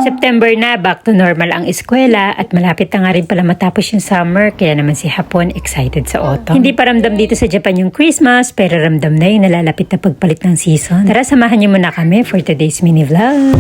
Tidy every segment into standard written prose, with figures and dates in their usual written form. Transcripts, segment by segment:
September na, back to normal ang eskwela at malapit na nga rin pala matapos yung summer, kaya naman si Hapon excited sa autumn. Hindi pa ramdam dito sa Japan yung Christmas, pero ramdam na yung nalalapit na pagpalit ng season. Tara, samahan niyo muna kami for today's mini vlog.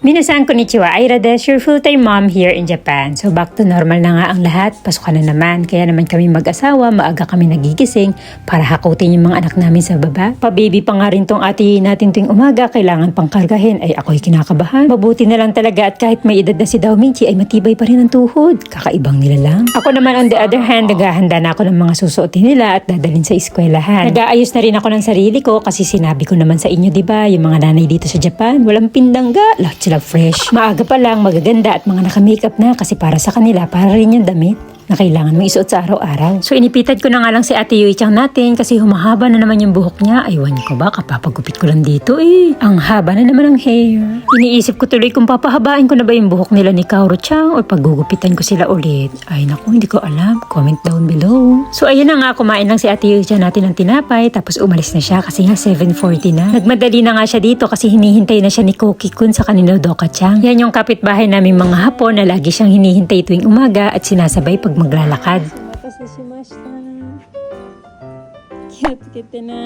Minasan konnichiwa, Aira des, your full-time mom here in Japan. So back to normal na nga ang lahat, pasukan na naman. Kaya naman kami mag-asawa, maaga kami nagigising para hakutin yung mga anak namin sa baba. Pa-baby pa nga rin tong ate natin tuwing umaga, kailangan pang kargahin. Ay ako'y kinakabahan. Mabuti na lang talaga at kahit may edad na si Dao Minchi ay matibay pa rin ang tuhod. Kakaibang nila lang. Ako naman on the other hand, naghahanda na ako ng mga susuotin nila at dadalhin sa eskwelahan. Nag-aayos na rin ako ng sarili ko kasi sinabi ko naman sa inyo, diba, yung mga nanay dito sa Japan, walang pindangga, lahat sila fresh. Maaga pa lang, magaganda at mga naka-makeup na kasi para sa kanila, para rin yung damit na kailangan mo isuot sa araw-araw. So inipitan ko na nga lang si Ate Yuichang natin kasi humahaba na naman yung buhok niya. Aywan ko ba, kapapagupit ko lang dito eh. Ang haba na naman ang hair. Iniisip ko tuloy kung papahabain ko na ba yung buhok nila ni Kaoru-chan o paggugupitan ko sila ulit. Ay naku, hindi ko alam. Comment down below. So ayun na nga, kumain lang si Ate Yuichang natin ng tinapay tapos umalis na siya kasi nga 7:40 na. Nagmadali na nga siya dito kasi hinihintay na siya ni Koki-kun sa kanino Doka-chan. Yan yung kapitbahay naming mga Hapon na lagi siyang hinihintay tuwing umaga at sinasabay pag maglalakad.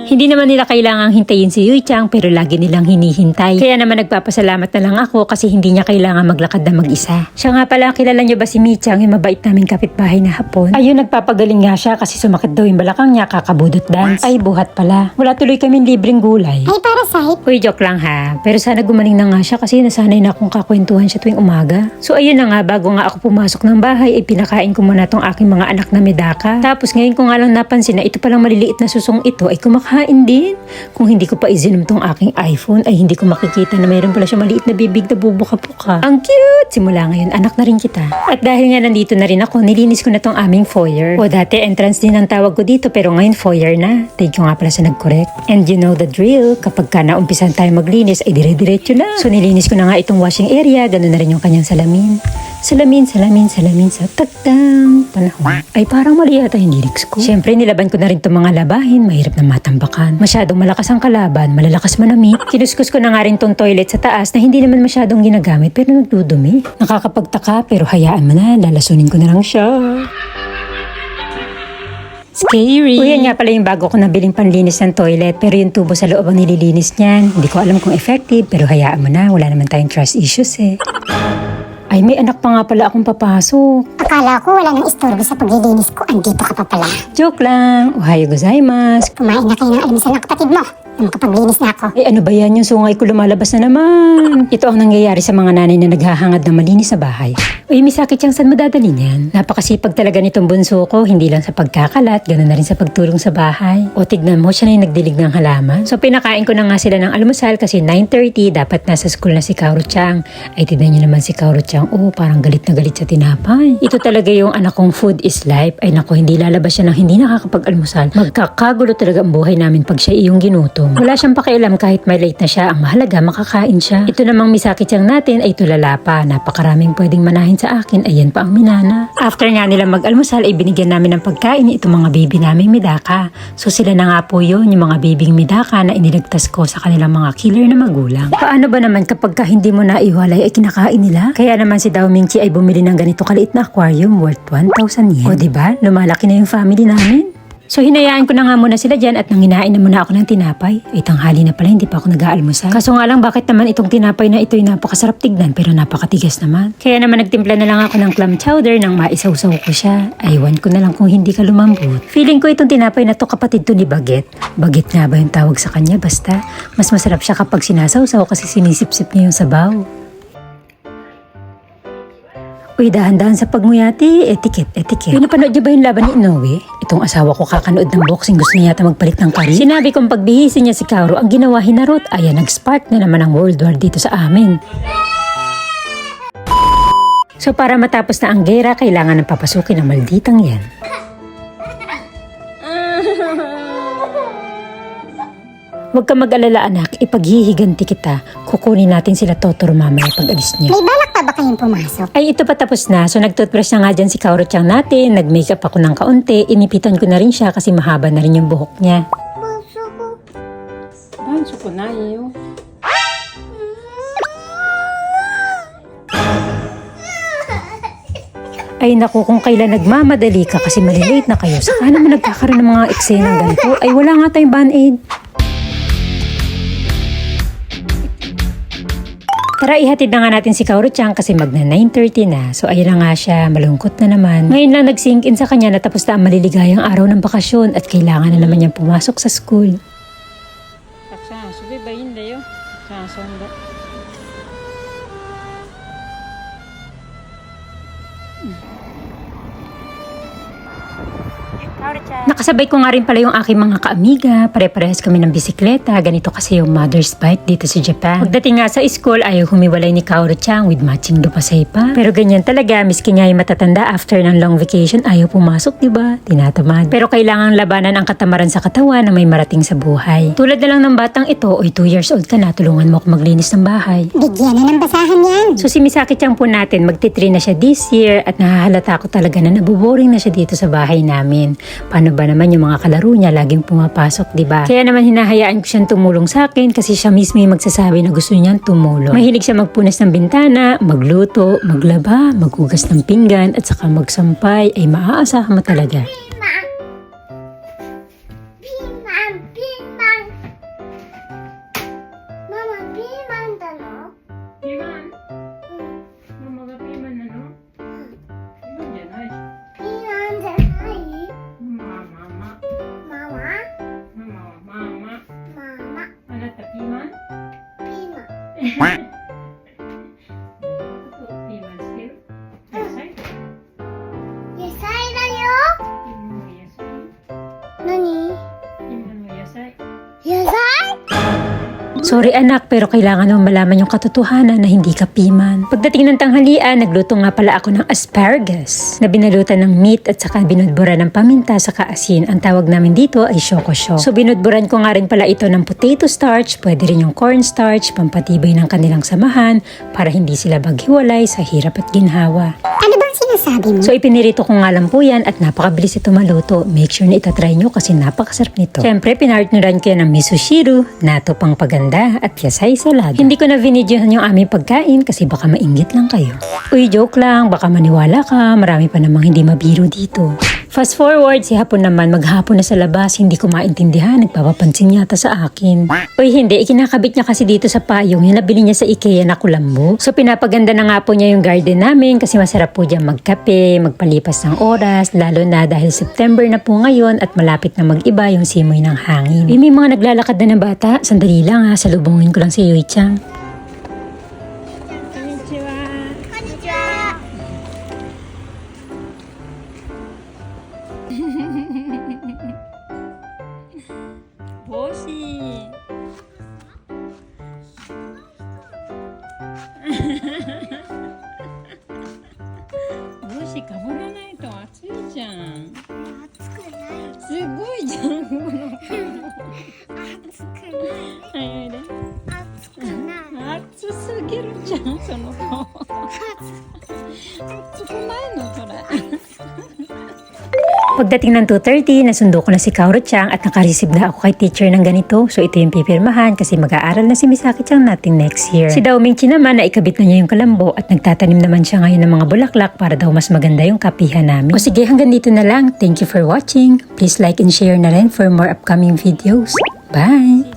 Hindi naman nila kailangang hintayin si Yuichang pero lagi nilang hinihintay. Kaya naman nagpapasalamat na lang ako kasi hindi niya kailangan maglakad na mag-isa. Siya nga pala, kilala niyo ba si Michang, yung mabait namin kapitbahay na Hapon? Ayun, nagpapagaling nga siya kasi sumakit daw yung balakang niya, kakabudot dance. Ay, buhat pala. Wala tuloy kaming libreng gulay. Ay, parasite. Uy, joke lang ha. Pero sana gumaling na nga siya kasi nasanay na akong kakwentuhan siya tuwing umaga. So ayun na nga, bago nga ako pumasok ng bahay, ay pinakain ko muna tong aking mga anak na medaka. Tapos ngayon ko nga lang napansin na ito palang maliliit na susong ito ay kumakain din. Kung hindi ko pa izinom tong aking iPhone, ay hindi ko makikita na mayroon pala siya maliit na bibig na bubuka-buka. Ang cute! Simula ngayon, anak na rin kita. At dahil nga nandito na rin ako, nilinis ko na tong aming foyer. O dati entrance din ang tawag ko dito, pero ngayon foyer na. Thank you nga pala sa nag-correct. And you know the drill, kapag ka naumpisan tayo maglinis, ay dire-diretso na. So nilinis ko na nga itong washing area, ganun na rin yung kanyang salamin. Salamin sa tagtang panahon. Ay parang mali yata yung lyrics ko. Siyempre nilaban ko na rin itong mga labahin, mahirap na matambakan. Masyadong malakas ang kalaban, malalakas manamit. Kinuskus ko na nga rin tong toilet sa taas na hindi naman masyadong ginagamit pero nagdudumi. Nakakapagtaka pero hayaan mo na, lalasunin ko na lang siya. Scary. Uy, yan nga pala yung bago ko nabiling panlinis ng toilet pero yung tubo sa loob ang nililinis niyan. Hindi ko alam kung effective pero hayaan mo na, wala naman tayong trust issues eh. Ay, may anak pa nga pala akong papasok. Akala ko wala nang istorbo sa paglilinis ko. Andito ka pa pala. Joke lang. Ohayo gozaimasu. Kumain na kayo ng almusal ng kapatid mo. Makapaglinis na ako. Eh ano ba yan? Yung sungay ko lumalabas na naman. Ito ang nangyayari sa mga nanay na naghahangad ng malinis sa bahay. Uy, Misaki Chan, saan mo dadalhin yan? Napakasipag talaga nitong bunso ko. Hindi lang sa pagkakalat, ganoon na rin sa pagtulong sa bahay. O tignan mo, siya na yung nagdilig ng halaman. So pinakain ko na nga sila ng almusal kasi 9:30 dapat nasa school na si Kaoru-chan. Ay tignan niyo naman si Kaoru-chan. Oh, parang galit na galit sa tinapay. Ito talaga yung anak kong food is life. Ay nako, hindi lalabas siya ng hindi nakakapag-almusal. Magkakagulo talaga ang buhay namin pag siya iyong ginutom. Wala siyang pakialam kahit may late na siya. Ang mahalaga, makakain siya. Ito namang Misaki-chan natin ay tulala pa. Napakaraming pwedeng manahin sa akin. Ayan pa ang minana. After nga nila mag-almusal ay binigyan namin ng pagkain itong mga baby naming medaka. So sila na nga po yun, yung mga babying medaka na iniligtas ko sa kanilang mga killer na magulang. Paano ba naman kapag ka hindi mo naiwalay ay kinakain nila? Kaya naman si Dao Mingchi ay bumili ng ganito kaliit na aquarium worth 1,000 yen. O diba? Lumalaki na yung family namin. So hinayaan ko na nga muna sila dyan at nanginain na muna ako ng tinapay. Ay tanghali na pala, hindi pa ako nag-aalmusal. Kaso nga lang, bakit naman itong tinapay na ito ay napakasarap tignan pero napakatigas naman. Kaya naman nagtimpla na lang ako ng clam chowder nang maisaw-saw ko siya. Aywan ko na lang kung hindi ka lumambot. Feeling ko itong tinapay na to kapatid to ni Baget. Baget nga ba yung tawag sa kanya? Basta, mas masarap siya kapag sinasawsaw kasi sinisip-sip niya yung sabaw. Uy, dahan-dahan sa pagmuyati, etiquette. Uy, napanood niyo ba yung laban ni Inoue? Itong asawa ko kakanood ng boxing, gusto niya yata magpalit ng kari. Sinabi kong pagbihisin niya si Kaoru, ang ginawa hinarot. Ayan, nag-spark na naman ang World War dito sa amin. So para matapos na ang gera, kailangan ng papasukin ang malditang yan. Huwag ka mag-alala anak, ipaghihiganti kita. Kukunin natin sila Totoro mamaya pag alis niya. May balak pa ba kayong pumasok? Ay, ito pa tapos na. So, nag-toothbrush na nga dyan si Kaoru-chan natin. Nag-makeup ako ng kaunti. Inipitan ko na rin siya kasi mahaba na rin yung buhok niya. Bunso ko. Bunso ko na iyo. Ay naku, kung kailan nagmamadali ka kasi malilate na kayo, saka naman nagkakaroon ng mga eksena ganito, ay wala nga tayong band-aid. Tara, ihatid na nga natin si Kaoru-chan kasi magna 9:30 na. So ayun na nga siya, malungkot na naman. Ngayon lang nag-sink in sa kanya na tapos na ang maliligayang araw ng bakasyon at kailangan na naman niyang pumasok sa school. Nakasabay ko nga rin pala yung aking mga kaamiga. Pare-parehas kami ng bisikleta. Ganito kasi yung mother's bike dito sa Japan. Pagdating nga sa school, ayaw humiwalay ni Kaoru-chan with matching dupasay pa. Pero ganyan talaga, miski nga yung matatanda after ng long vacation, ayaw pumasok, diba? Tinatamad. Pero kailangang labanan ang katamaran sa katawan na may marating sa buhay. Tulad na lang ng batang ito, oy 2 years old ka na, tulungan mo ako maglinis ng bahay. Bigyan na ng basahan yan. So si Misaki-chan po natin, magti-3 na siya this year at nahahalata ko talaga na naboboring na siya dito sa bahay namin. Paano ba naman yung mga kalaro niya laging pumapasok, diba? Kaya naman hinahayaan ko siyang tumulong sa akin kasi siya mismo yung magsasabi na gusto niyang tumulong. Mahilig siya magpunas ng bintana, magluto, maglaba, maghugas ng pinggan at saka magsampay. Ay maaasahan mo talaga. Mama, piman da no? Piman? Mamaがピーマンなの? Piman じゃない. Pimanじゃない? Mama. Mama? Mama. Mama? あなたピーマン? ピーマン。ピーマンしてる? 野菜? 野菜だよ。ピーマンの野菜? 何？ピーマンの野菜? 野菜？ Sorry anak, pero kailangan mo malaman yung katotohanan na hindi ka piman. Pagdating ng tanghalian, nagluto nga pala ako ng asparagus na binalutan ng meat at saka binudburan ng paminta sa asin. Ang tawag namin dito ay shokosho. So binudburan ko nga rin pala ito ng potato starch, pwede rin yung corn starch, pampatibay ng kanilang samahan para hindi sila maghiwalay sa hirap at ginhawa. Ano bang sinasabi mo? So ipinirito ko nga lang po yan at napakabilis ito maluto. Make sure na itatry nyo kasi napakasarap nito. Siyempre, pinartneran ko yan ng miso-shiro, nato pang paganda at yasay salad. Hindi ko na vinidyohan yung aming pagkain kasi baka mainggit lang kayo. Uy, joke lang, baka maniwala ka, marami pa namang hindi mabiro dito. Fast forward, si Hapon naman maghapon na sa labas, hindi ko maintindihan, nagpapapansin yata sa akin. Uy, hindi, ikinakabit niya kasi dito sa payong yung nabili niya sa IKEA na kulambo. So pinapaganda na nga po niya yung garden namin kasi masarap po dyan magkape, magpalipas ng oras, lalo na dahil September na po ngayon at malapit na mag-iba yung simoy ng hangin. Uy, may mga naglalakad na bata, sandali lang ha, salubungin ko lang si Yui-chan. Boshi. Boshi, かぶらないと暑いじゃん。暑くない。すごいじゃん。暑くない。はい、暑くない。暑すぎるじゃん、その子。暑くないの、それ。Pagdating ng 2:30, nasundo ko na si Kaoru-chan at nakareceive na ako kay teacher ng ganito. So ito yung pipirmahan kasi mag-aaral na si Misaki-chan natin next year. Si Daoming-chi naman na ikabit na niya yung kalambo at nagtatanim naman siya ngayon ng mga bulaklak para daw mas maganda yung kapihan namin. O sige, hanggang dito na lang. Thank you for watching. Please like and share na rin for more upcoming videos. Bye!